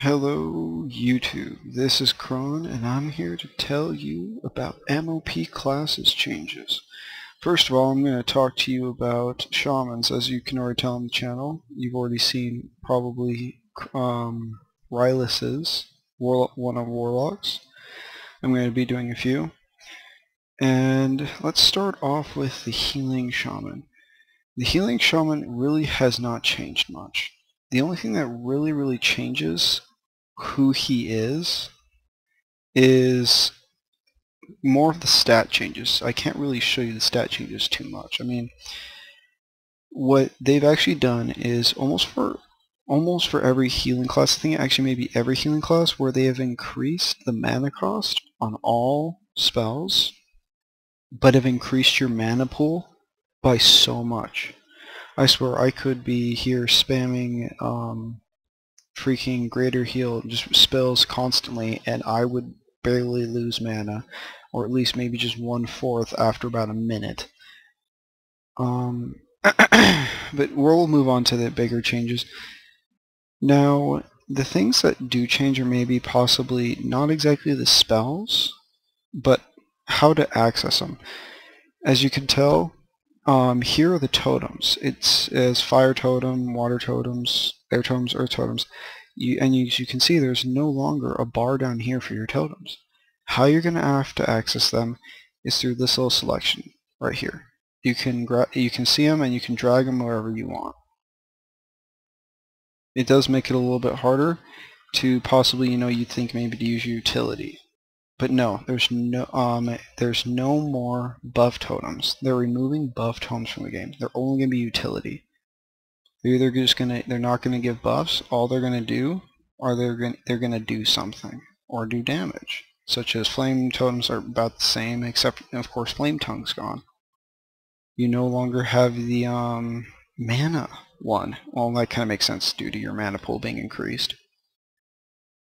Hello YouTube, this is Kron and I'm here to tell you about MoP classes changes. First of all, I'm going to talk to you about Shamans. As you can already tell on the channel, you've already seen probably Rylas's one of Warlocks. I'm going to be doing a few. And let's start off with the Healing Shaman. The Healing Shaman really has not changed much. The only thing that really changes who he is more of the stat changes. I can't really show you the stat changes too much. I mean, what they've actually done is almost for every healing class, I think actually maybe every healing class, where they have increased the mana cost on all spells, but have increased your mana pool by so much. I swear I could be here spamming freaking greater heal, just spells constantly, and I would barely lose mana, or at least maybe just 1/4 after about a minute. But we'll move on to the bigger changes. Now, the things that do change are maybe possibly not exactly the spells, but how to access them. As you can tell, here are the totems. It's as fire totem, water totems, air totems, earth totems. As you can see, there's no longer a bar down here for your totems. How you're going to have to access them is through this little selection right here. You can see them and you can drag them wherever you want. It does make it a little bit harder to possibly, you'd think maybe to use your utility. But no, there's no more buff totems. They're removing buff totems from the game. They're only going to be utility. They're not gonna give buffs. All they're gonna do are they're gonna do something or do damage. Such as flame totems are about the same, except of course flame tongue's gone. You no longer have the mana one. Well, that kind of makes sense due to your mana pool being increased.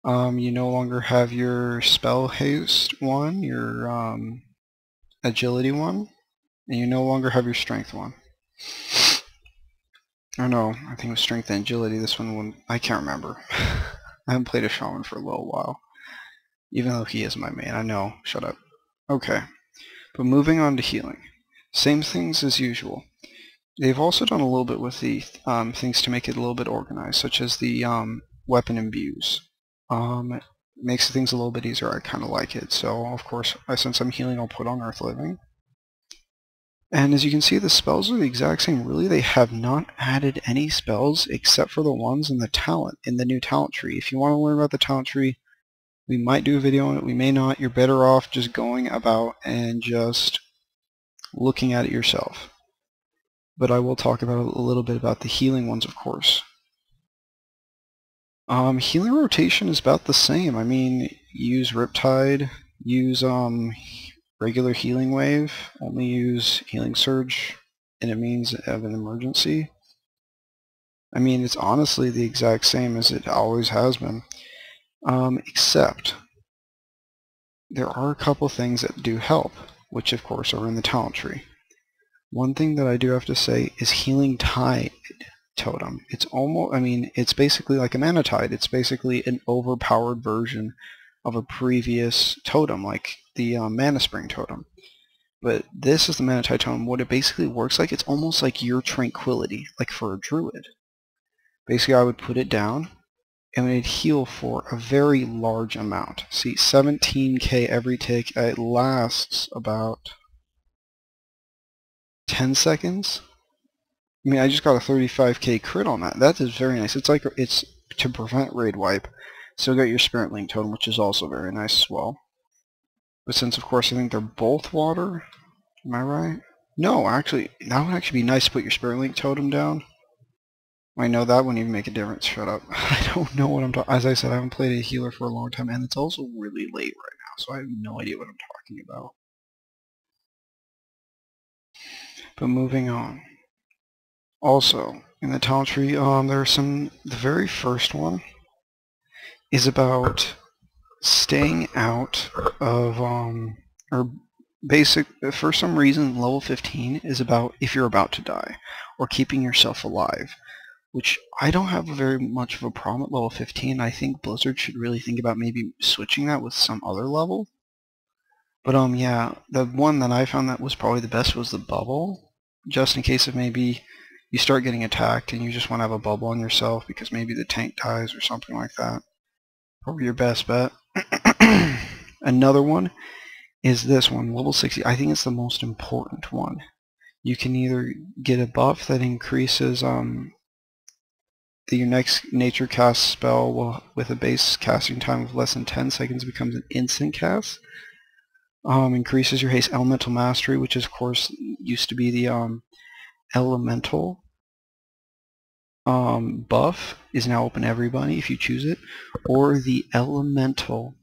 You no longer have your spell haste one, your agility one, and you no longer have your strength one. Or no, I think it was strength and agility. This one, I can't remember. I haven't played a shaman for a little while. Even though he is my main, I know. Shut up. Okay. But moving on to healing. Same things as usual. They've also done a little bit with the things to make it a little bit organized, such as the weapon imbues. It makes things a little bit easier. I kind of like it. So, of course, since I'm healing, I'll put on Earth Living. And as you can see, the spells are the exact same. Really, they have not added any spells except for the ones in the new talent tree. If you want to learn about the talent tree, we might do a video on it, we may not. You're better off just going about and just looking at it yourself. But I will talk about a little bit about the healing ones, of course. Healing rotation is about the same. I mean, use Riptide, use regular healing wave, only use healing surge in a means of an emergency. I mean, it's honestly the exact same as it always has been, except there are a couple things that do help, which of course are in the talent tree. One thing that I do have to say is Healing Tide totem. It's it's basically like a Mana Tide. It's basically an overpowered version of a previous totem, like the Mana Spring totem. But this is the Mana Tide totem. What it basically works like, it's almost like your Tranquility, like for a druid. Basically, I would put it down, and it'd heal for a very large amount. See, 17k every tick. It lasts about 10 seconds. I mean, I just got a 35k crit on that. That is very nice. It's to prevent raid wipe. Still got your Spirit Link totem, which is also very nice as well. But since, of course, I think they're both water, am I right? No, actually, that would actually be nice to put your Spirit Link totem down. I know that wouldn't even make a difference. Shut up. I don't know what I'm talking. As I said, I haven't played a healer for a long time, and it's also really late right now, so I have no idea what I'm talking about. But moving on. Also, in the talent tree, the very first one is about staying out of, for some reason, level 15 is about if you're about to die, or keeping yourself alive. which I don't have very much of a problem at level 15. I think Blizzard should really think about maybe switching that with some other level. But yeah, the one that I found that was probably the best was the bubble, just in case if maybe you start getting attacked and you just want to have a bubble on yourself because maybe the tank dies or something like that. Probably your best bet. Another one is this one, level 60. I think it's the most important one. You can either get a buff that increases your next nature cast spell will, with a base casting time of less than 10 seconds becomes an instant cast. Increases your haste elemental mastery, which is, of course, used to be the elemental buff, is now open to everybody if you choose it, or the elemental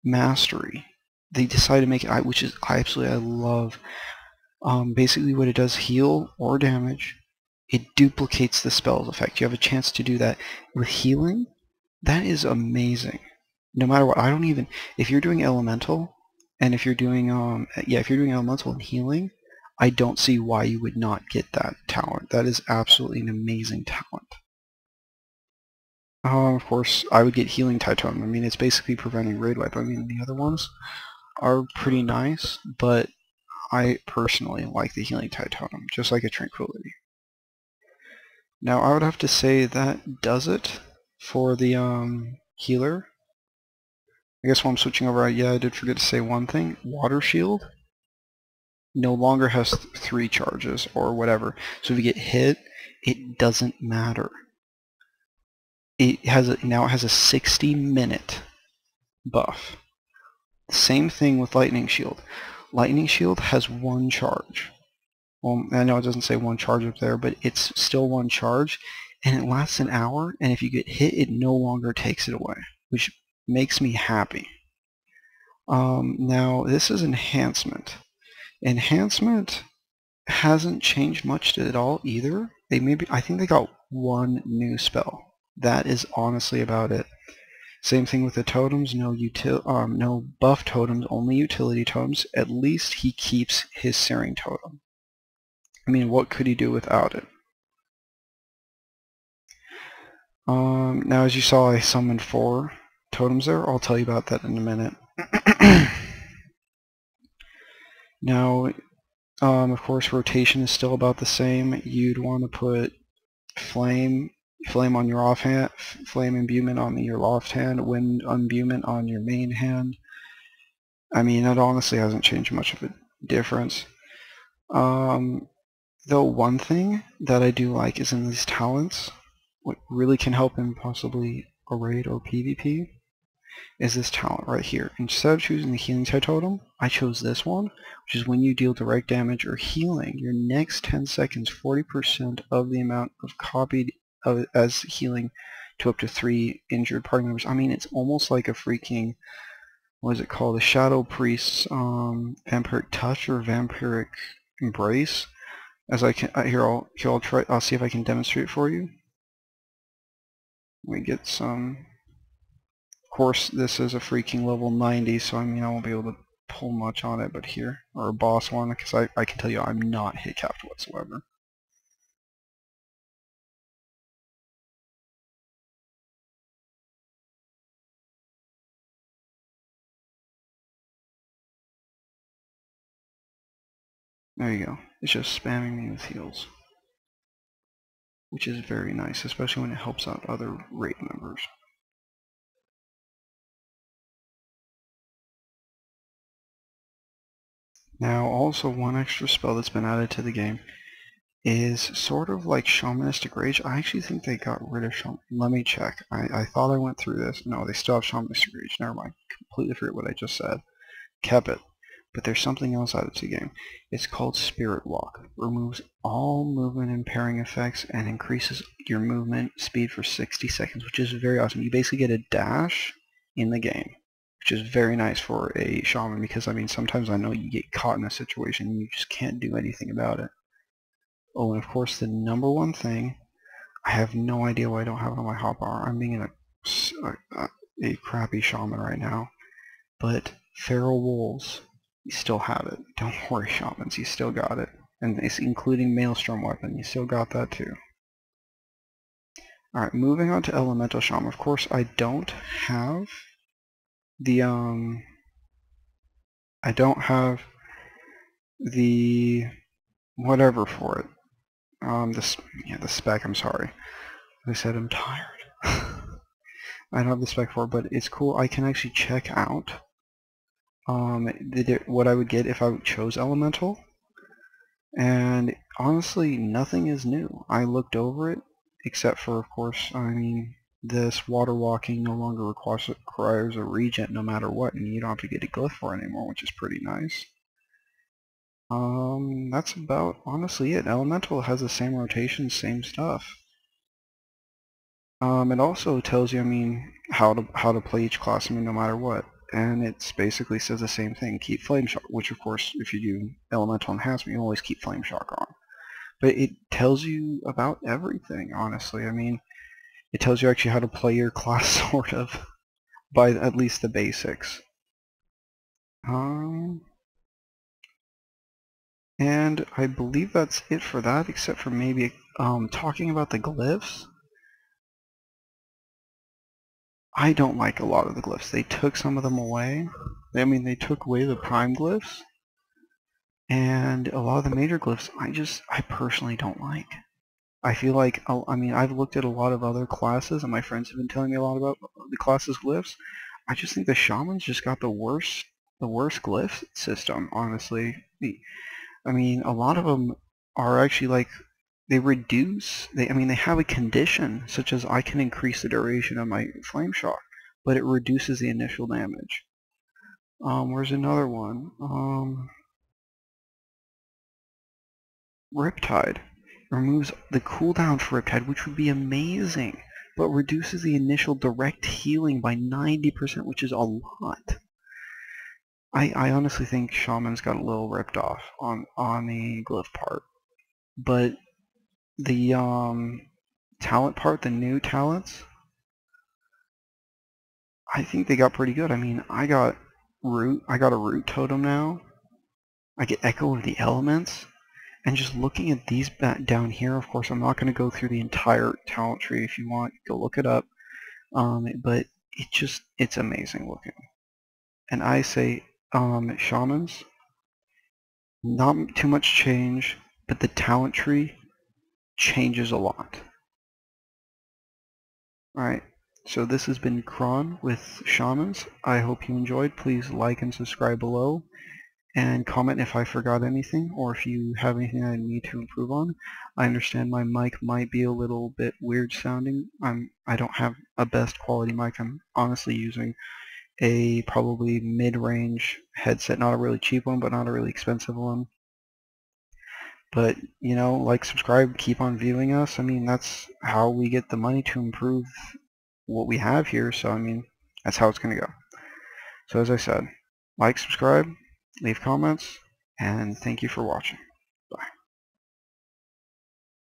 mastery. They decided to make it, which is I love. Basically what it does, heal or damage. It duplicates the spell's effect. You have a chance to do that. With healing, that is amazing. No matter what, I don't even, if you're doing elemental, and if you're doing, if you're doing elemental and healing, I don't see why you would not get that talent. That is absolutely an amazing talent. Of course, I would get healing Titanium. I mean, it's basically preventing raid wipe. I mean, the other ones are pretty nice, but I personally like the healing Titanium, just like a Tranquility. Now, I would have to say that does it for the healer. I guess while I'm switching over, I did forget to say one thing. Water Shield no longer has 3 charges or whatever. So if you get hit, it doesn't matter. Now it has a 60-minute buff. Same thing with Lightning Shield. Lightning Shield has 1 charge. Well, I know it doesn't say 1 charge up there, but it's still 1 charge, and it lasts an hour, and if you get hit, it no longer takes it away, which makes me happy. Now, this is Enhancement. Enhancement hasn't changed much at all either. I think they got 1 new spell. That is honestly about it. Same thing with the totems, no buff totems, only utility totems. At least he keeps his Searing totem. I mean, what could he do without it? Now, as you saw, I summoned 4 totems there. I'll tell you about that in a minute. Now, of course, rotation is still about the same. You'd want to put flame on your offhand, flame imbuement on your loft hand, wind imbuement on your main hand. I mean, that honestly hasn't changed much of a difference. Though one thing that I do like is in these talents, what really can help in possibly a raid or PvP, is this talent right here. Instead of choosing the healing totem, I chose this one, which is when you deal direct damage or healing, your next 10 seconds, 40% of the amount of copied as healing to up to 3 injured party members. I mean, it's almost like a freaking, what is it called? A Shadow Priest's Vampiric Touch or Vampiric Embrace. As I can, I'll see if I can demonstrate for you. We get some. Of course, this is a freaking level 90, so I mean I won't be able to pull much on it, but here, or a boss one, because I can tell you I'm not hit capped whatsoever. There you go. It's just spamming me with heals, which is very nice, especially when it helps out other raid members. Now, also one extra spell that's been added to the game is sort of like Shamanistic Rage. I actually think they got rid of Shaman. Let me check. I thought I went through this. No, they still have Shamanistic Rage. Never mind. Completely forget what I just said. Kept it. But there's something else added to the game. It's called Spirit Walk. Removes all movement impairing effects and increases your movement speed for 60 seconds, which is very awesome. You basically get a dash in the game, which is very nice for a shaman because, I mean, sometimes I know you get caught in a situation and you just can't do anything about it. Oh, and of course the number one thing, I have no idea why I don't have it on my hotbar. I'm being a crappy shaman right now. But Feral Wolves, you still have it. Don't worry, Shamans, you still got it. And it's including Maelstrom Weapon, you still got that too. Alright, moving on to Elemental Shaman. Of course, I don't have the, whatever for it. The spec, I'm sorry. I said I'm tired. I don't have the spec for it, but it's cool. I can actually check out what I would get if I chose Elemental. And honestly, nothing is new. I looked over it, except for, of course, I mean, this water walking no longer requires a regen no matter what, and you don't have to get a glyph for it anymore, which is pretty nice. That's about honestly it. Elemental has the same rotation, same stuff. It also tells you, I mean, how to play each class, I mean, no matter what. And it basically says the same thing. Keep Flame Shock, which of course, if you do Elemental Enhancement, you always keep Flame Shock on. But it tells you about everything, honestly. I mean, it tells you actually how to play your class, sort of, by at least the basics. And I believe that's it for that, except for maybe talking about the glyphs. I don't like a lot of the glyphs. They took some of them away. I mean, they took away the prime glyphs, and a lot of the major glyphs I personally don't like. I feel like, I mean, I've looked at a lot of other classes, and my friends have been telling me a lot about the classes' glyphs. I just think the Shamans just got the worst glyph system, honestly. I mean, a lot of them are actually like, they have a condition, such as I can increase the duration of my Flame Shock, but it reduces the initial damage. Where's another one? Riptide removes the cooldown for Riptide, which would be amazing, but reduces the initial direct healing by 90%, which is a lot. I honestly think Shaman's got a little ripped off on the glyph part, but the talent part, the new talents, I think they got pretty good. I mean, I got a root totem now. I get Echo of the Elements. And just looking at these down here, of course, I'm not going to go through the entire talent tree. If you want, go look it up. But it's amazing looking. And I say, Shamans, not too much change, but the talent tree changes a lot. Alright, so this has been Kron with Shamans. I hope you enjoyed. Please like and subscribe below. And comment if I forgot anything, or if you have anything I need to improve on. I understand my mic might be a little bit weird sounding. I don't have a best quality mic. I'm honestly using a probably mid-range headset, not a really cheap one, but not a really expensive one. But, you know, like, subscribe, keep on viewing us. I mean, that's how we get the money to improve what we have here, so I mean, that's how it's going to go. So as I said, like, subscribe, leave comments, and thank you for watching.